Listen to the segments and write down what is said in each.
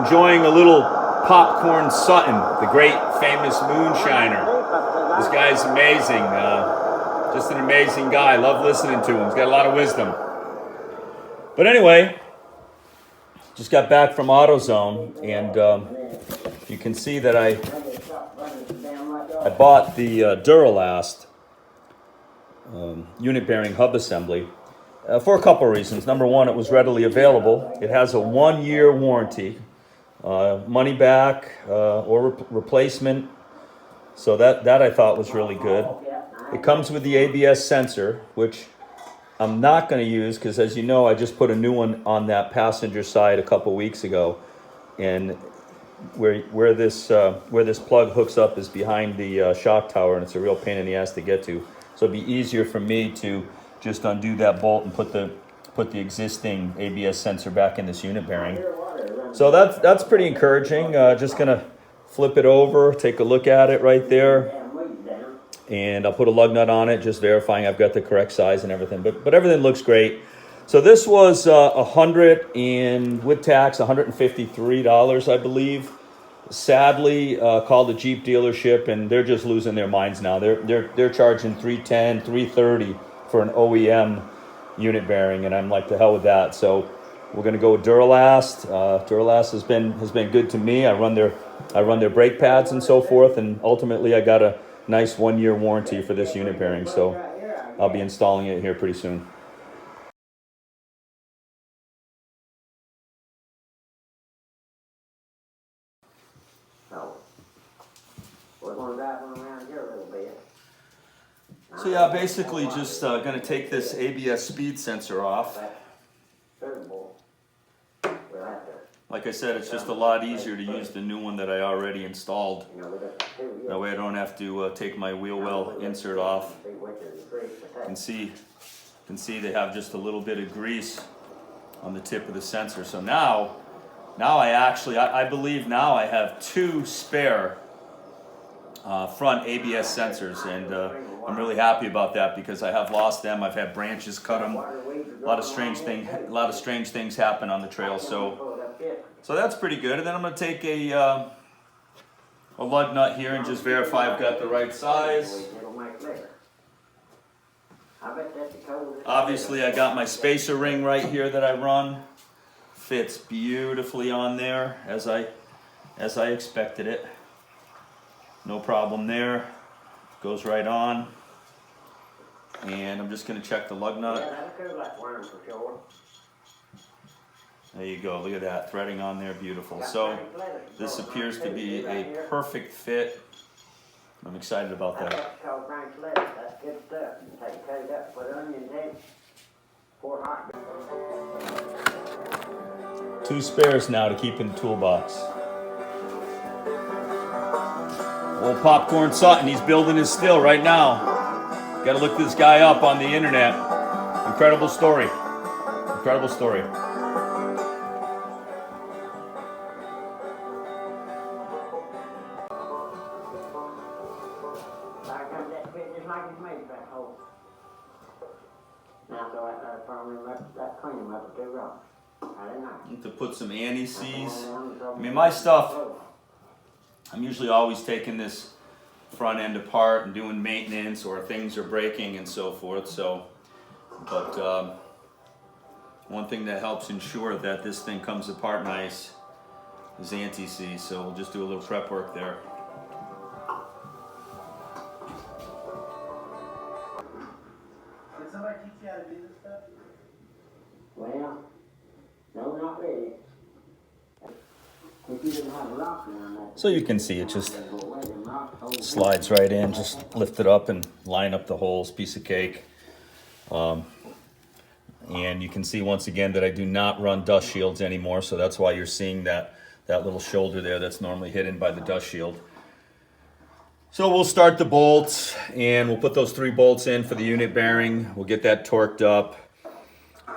enjoying a little Popcorn Sutton, the great famous moonshiner. This guy's amazing. Just an amazing guy. Love listening to him. He's got a lot of wisdom. But anyway, just got back from AutoZone, and you can see that I bought the Duralast unit bearing hub assembly for a couple of reasons. Number one, it was readily available. It has a 1-year warranty, money back or replacement. So that I thought was really good. It comes with the ABS sensor, which I'm not going to use because, as you know, I just put a new one on that passenger side a couple weeks ago, and where this plug hooks up is behind the shock tower, and it's a real pain in the ass to get to. So it'd be easier for me to just undo that bolt and put the existing ABS sensor back in this unit bearing. So that's pretty encouraging. Just gonna flip it over, take a look at it right there, and I'll put a lug nut on it, just verifying I've got the correct size and everything. But everything looks great. So this was with tax, $153, I believe. Sadly, called the Jeep dealership, and they're just losing their minds now. They're charging $310, $330 for an OEM unit bearing, and I'm like, to hell with that. So we're gonna go with Duralast. Duralast has been good to me. I run their brake pads and so forth, and ultimately I got a nice 1-year warranty for this unit bearing. So I'll be installing it here pretty soon. So yeah, basically just going to take this ABS speed sensor off. Like I said, it's just a lot easier to use the new one that I already installed. That way I don't have to take my wheel well insert off. You can see they have just a little bit of grease on the tip of the sensor. So now I believe now I have 2 spare front ABS sensors, and I'm really happy about that because I have lost them. I've had branches cut them. A lot of strange things happen on the trail. So that's pretty good. And then I'm going to take a lug nut here and just verify I've got the right size. Obviously, I got my spacer ring right here that I run. Fits beautifully on there as I expected it. No problem there. Goes right on. And I'm just going to check the lug nut. There you go. Look at that. Threading on there. Beautiful. So this appears to be a perfect fit. I'm excited about that. 2 spares now to keep in the toolbox. Old Popcorn Sutton, he's building his still right now. Got to look this guy up on the internet. Incredible story. Incredible story. Need to put some anti-seize. I mean, my stuff, I'm usually always taking this front end apart and doing maintenance, or things are breaking and so forth. So, but one thing that helps ensure that this thing comes apart nice is anti-seize. So we'll just do a little prep work there. Did somebody teach you how to do this stuff? Well, no, not really. So you can see it just slides right in, just lift it up and line up the holes, piece of cake. And you can see once again that I do not run dust shields anymore, so that's why you're seeing that little shoulder there that's normally hidden by the dust shield. So we'll start the bolts, and we'll put those 3 bolts in for the unit bearing. We'll get that torqued up.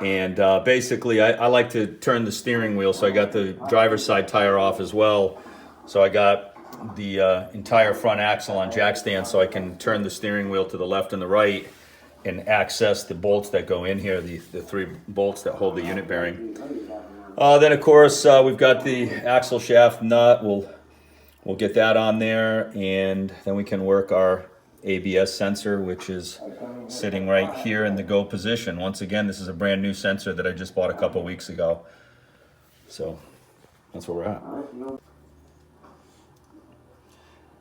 And basically, I like to turn the steering wheel, so I got the driver's side tire off as well. So I got the entire front axle on jack stand, so I can turn the steering wheel to the left and the right and access the bolts that go in here, the 3 bolts that hold the unit bearing. Then of course we've got the axle shaft nut. We'll get that on there, and then we can work our ABS sensor, which is sitting right here in the go position. Once again, this is a brand new sensor that I just bought a couple weeks ago. So that's where we're at.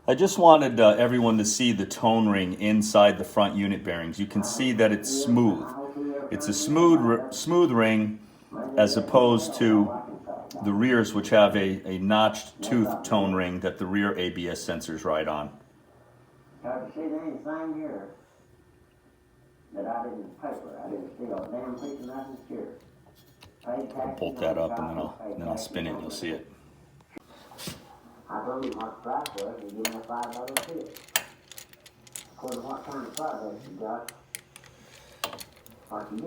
I just wanted everyone to see the tone ring inside the front unit bearings. You can see that it's smooth. It's a smooth ring, as opposed to the rears, which have a notched tooth tone ring that the rear ABS sensors ride on. Hard to see anything here that I didn't paper. I didn't steal a damn piece of nothing here. I'll bolt that up and then I'll spin it and you'll see it. I told him what the price was, and give me a $5 tip. According to what kind of product you got, what you get.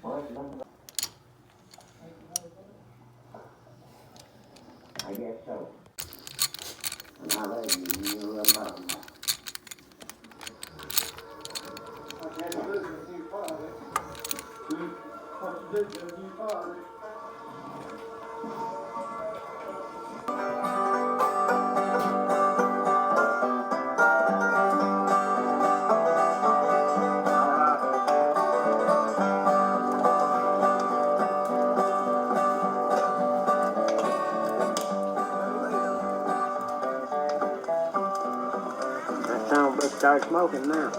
Boy, it's nothing. I guess so. And I love you, you know what I'm talking about. I can't do this with new product. What you did with new product. That son of a bitch started smoking now.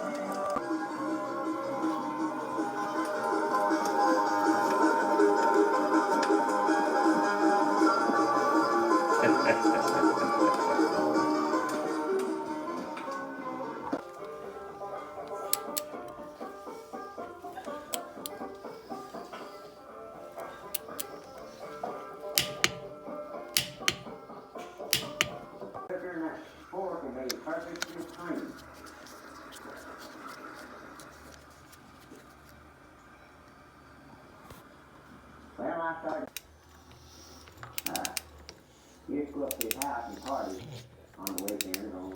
And that fork will be perfectly clean. Well, I started. Used to go up to his house and party on the weekend on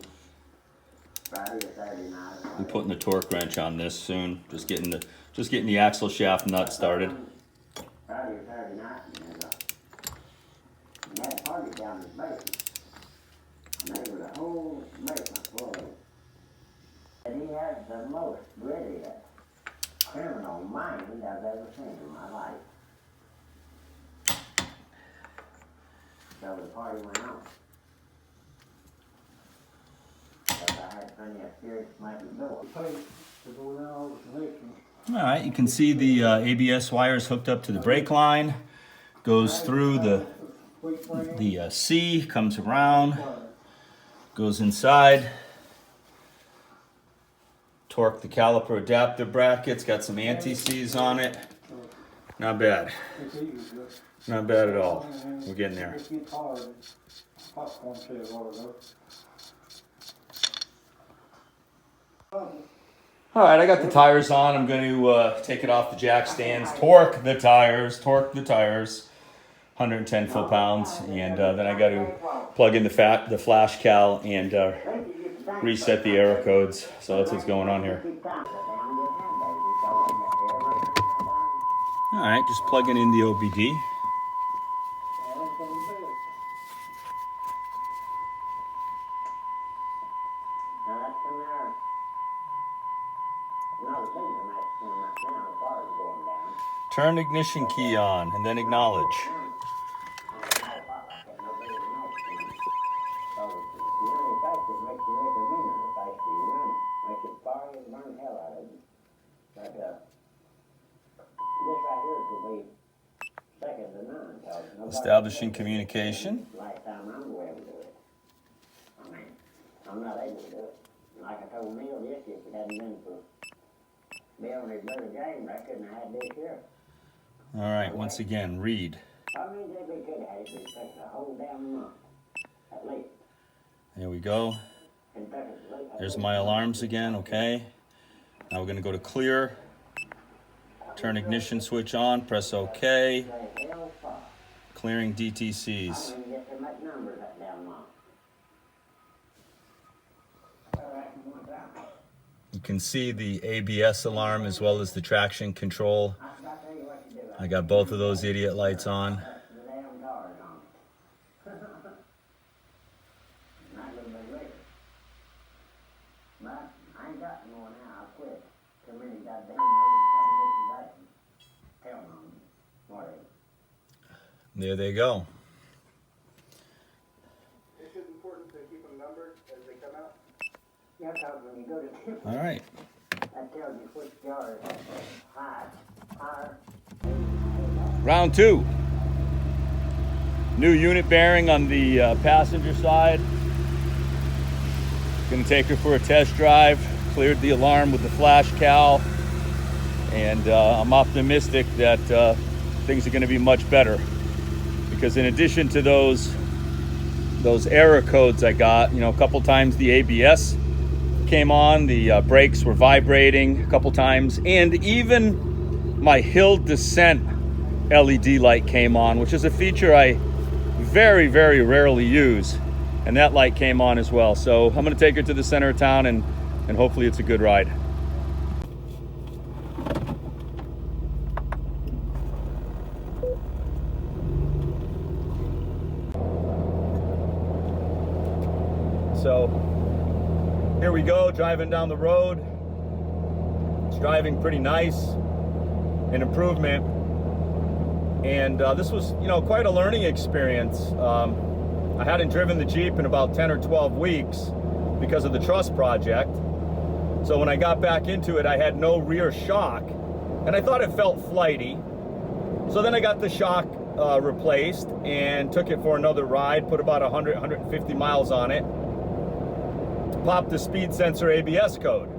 Friday or Saturday night. I'm putting the torque wrench on this soon. Just getting the axle shaft nut started. Friday or Saturday night, and he had a party down his basement. And there was a whole basement full of it. And he had the most really criminal mind I've ever seen in my life. So the party went on. But I had plenty of spirits making door. All right, you can see the ABS wires hooked up to the brake line. Goes through the C, comes around, goes inside. Torque the caliper adapter brackets. Got some anti-seize on it. Not bad. Not bad at all. We're getting there. All right, I got the tires on. I'm going to take it off the jack stands, torque the tires, 110 foot-pounds, and then I got to plug in the flash cal and reset the error codes. So that's what's going on here. All right, just plugging in the OBD. Turn ignition key on and then acknowledge. Establishing communication. I'm not able to do it. Like I told Neil this, if it hadn't been for Bill and his brother James, I couldn't have had this here. All right, once again, read. I mean, they could have had it, it'd take a whole damn month, at least. There we go. There's my alarms again, okay. Now we're gonna go to clear. Turn ignition switch on, press OK. Clearing DTCs. You can see the ABS alarm as well as the traction control I got both of those idiot lights on. The damn cars on it. Not a little bit later. But I ain't got no more now, I quit. Too many goddamn notices telling on me. What There they go. It's just important to keep them numbered as they come out. Yeah, because when you go to All right. that tells you which jar is higher. Round 2. New unit bearing on the passenger side. Gonna take her for a test drive. Cleared the alarm with the flash cal. And I'm optimistic that things are gonna be much better. Because in addition to those error codes I got, you know, a couple times the ABS came on, the brakes were vibrating a couple times, and even my hill descent LED light came on, which is a feature I very, very rarely use, and that light came on as well. So I'm gonna take her to the center of town, and hopefully it's a good ride. So here we go, driving down the road. It's driving pretty nice, an improvement. And this was, you know, quite a learning experience. I hadn't driven the Jeep in about 10 or 12 weeks because of the truss project. So when I got back into it, I had no rear shock, and I thought it felt flighty. So then I got the shock replaced and took it for another ride, put about 100, 150 miles on it. Popped the speed sensor ABS code.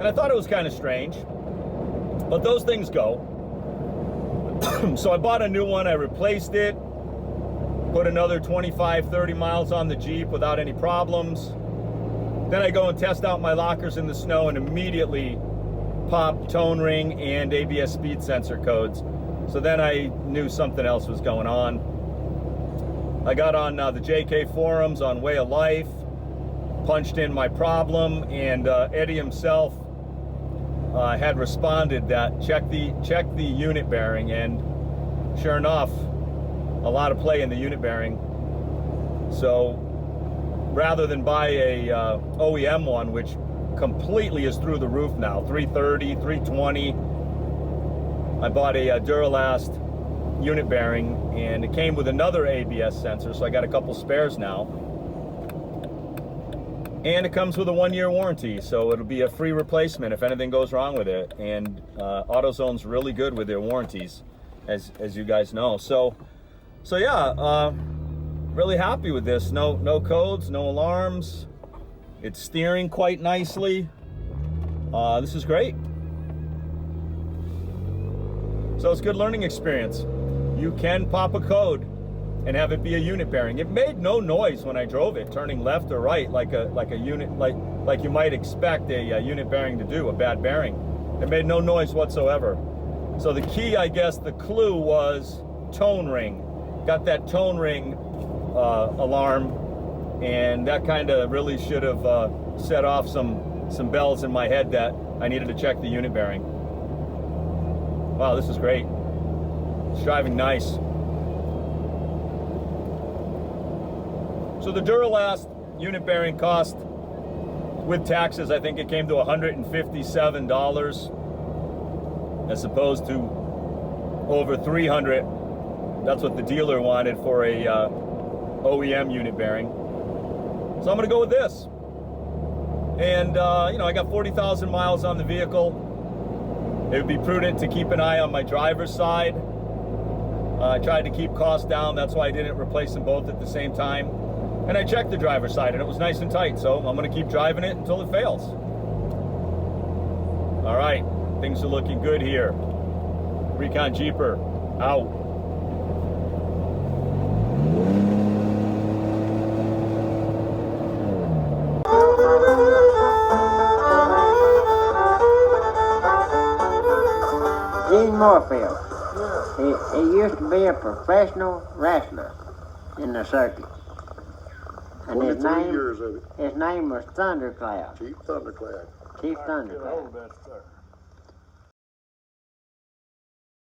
And I thought it was kind of strange, but those things go. So I bought a new one, I replaced it, put another 25, 30 miles on the Jeep without any problems. Then I go and test out my lockers in the snow and immediately pop tone ring and ABS speed sensor codes. So then I knew something else was going on. I got on the JK forums on Way of Life, punched in my problem, and Eddie himself had responded that check the unit bearing, and sure enough, a lot of play in the unit bearing. So rather than buy a OEM one, which completely is through the roof now, 330, 320, I bought a Duralast unit bearing, and it came with another ABS sensor, so I got a couple spares now. And it comes with a 1-year warranty, so it'll be a free replacement if anything goes wrong with it. And AutoZone's really good with their warranties, as you guys know. So yeah, really happy with this. No codes, no alarms. It's steering quite nicely. This is great. So it's a good learning experience. You can pop a code and have it be a unit bearing. It made no noise when I drove it, turning left or right like a unit, like you might expect a unit bearing to do, a bad bearing. It made no noise whatsoever. So the key, I guess, the clue was tone ring. Got that tone ring alarm, and that kind of really should have set off some bells in my head that I needed to check the unit bearing. Wow, this is great. It's driving nice. So the Duralast unit bearing cost, with taxes, I think it came to $157 as opposed to over $300. That's what the dealer wanted for a OEM unit bearing. So I'm gonna go with this. And you know, I got 40,000 miles on the vehicle. It would be prudent to keep an eye on my driver's side. I tried to keep costs down, that's why I didn't replace them both at the same time. And I checked the driver's side and it was nice and tight, so I'm gonna keep driving it until it fails. All right, things are looking good here. Recon Jeeper, out. Gene Moorfield. He used to be a professional wrestler in the circuit. And 23 years of it. his name was Thundercloud. Chief Thundercloud. Chief Thundercloud.